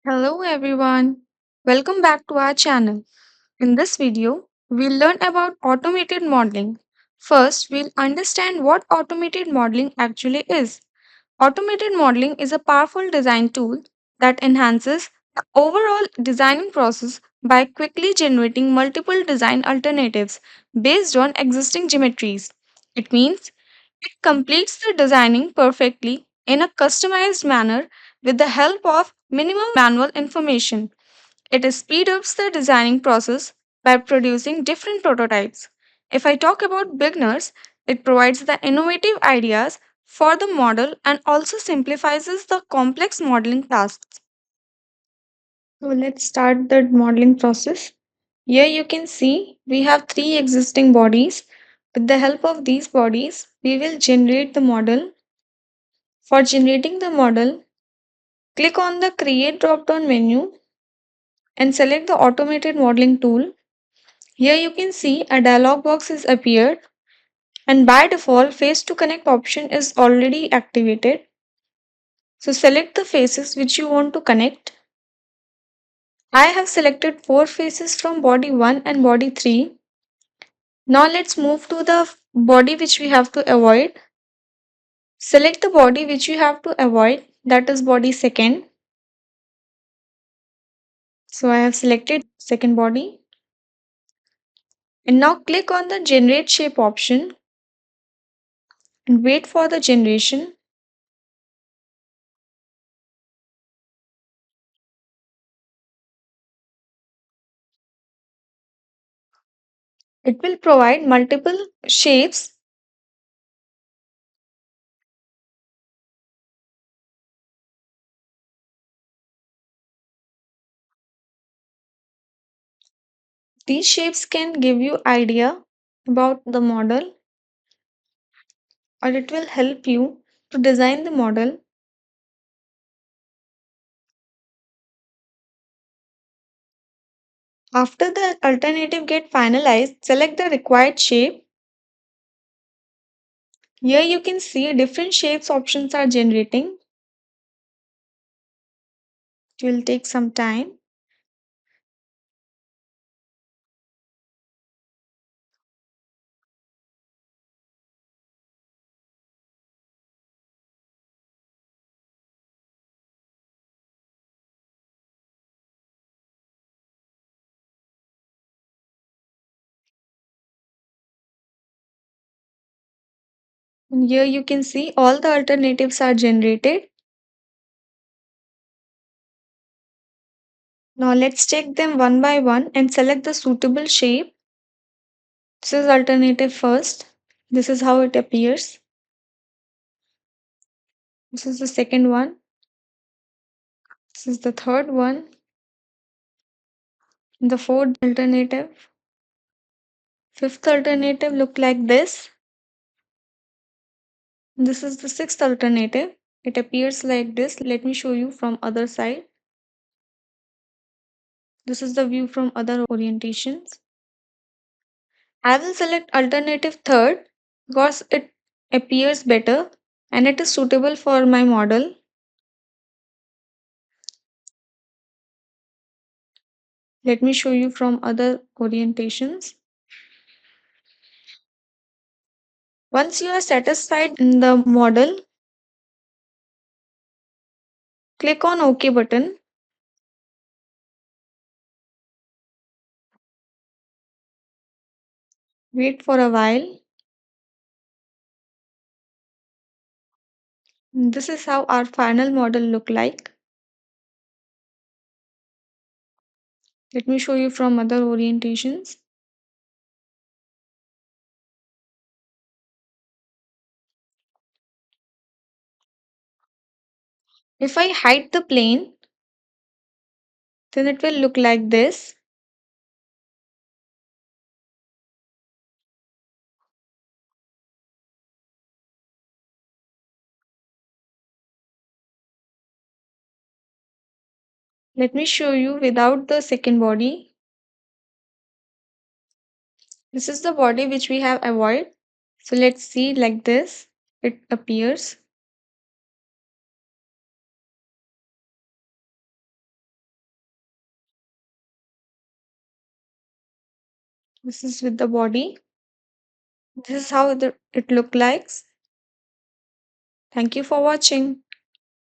Hello everyone. Welcome back to our channel. In this video, we'll learn about automated modeling. First, we'll understand what automated modeling actually is. Automated modeling is a powerful design tool that enhances the overall designing process by quickly generating multiple design alternatives based on existing geometries. It means it completes the designing perfectly in a customized manner with the help of minimum manual information. It speeds up the designing process by producing different prototypes. If I talk about beginners, it provides the innovative ideas for the model and also simplifies the complex modeling tasks. So let's start the modeling process. Here you can see we have three existing bodies. With the help of these bodies, we will generate the model. For generating the model, click on the Create drop down menu and select the Automated Modeling tool. Here you can see a dialog box is appeared, and by default face to connect option is already activated. So select the faces which you want to connect. I have selected four faces from body 1 and body 3. Now let's move to the body which we have to avoid. Select the body which you have to avoid, that is body 2nd. So I have selected second body. And now click on the generate shape option and wait for the generation. It will provide multiple shapes. These shapes can give you idea about the model, or it will help you to design the model. After the alternative get finalized, select the required shape. Here you can see different shapes options are generating. It will take some time. And here you can see all the alternatives are generated. Now let's check them one by one and select the suitable shape. This is alternative first. This is how it appears. This is the second one. This is the third one. The fourth alternative. Fifth alternative look like this. This is the sixth alternative. It appears like this. Let me show you from other side. This is the view from other orientations. I will select alternative third because it appears better and it is suitable for my model. Let me show you from other orientations. Once you are satisfied in the model, click on OK button. Wait for a while. This is how our final model look like. Let me show you from other orientations. If I hide the plane, then it will look like this. Let me show you without the second body. This is the body which we have avoided. So let's see like this. It appears. This is with the body. This is how it look like. Thank you for watching.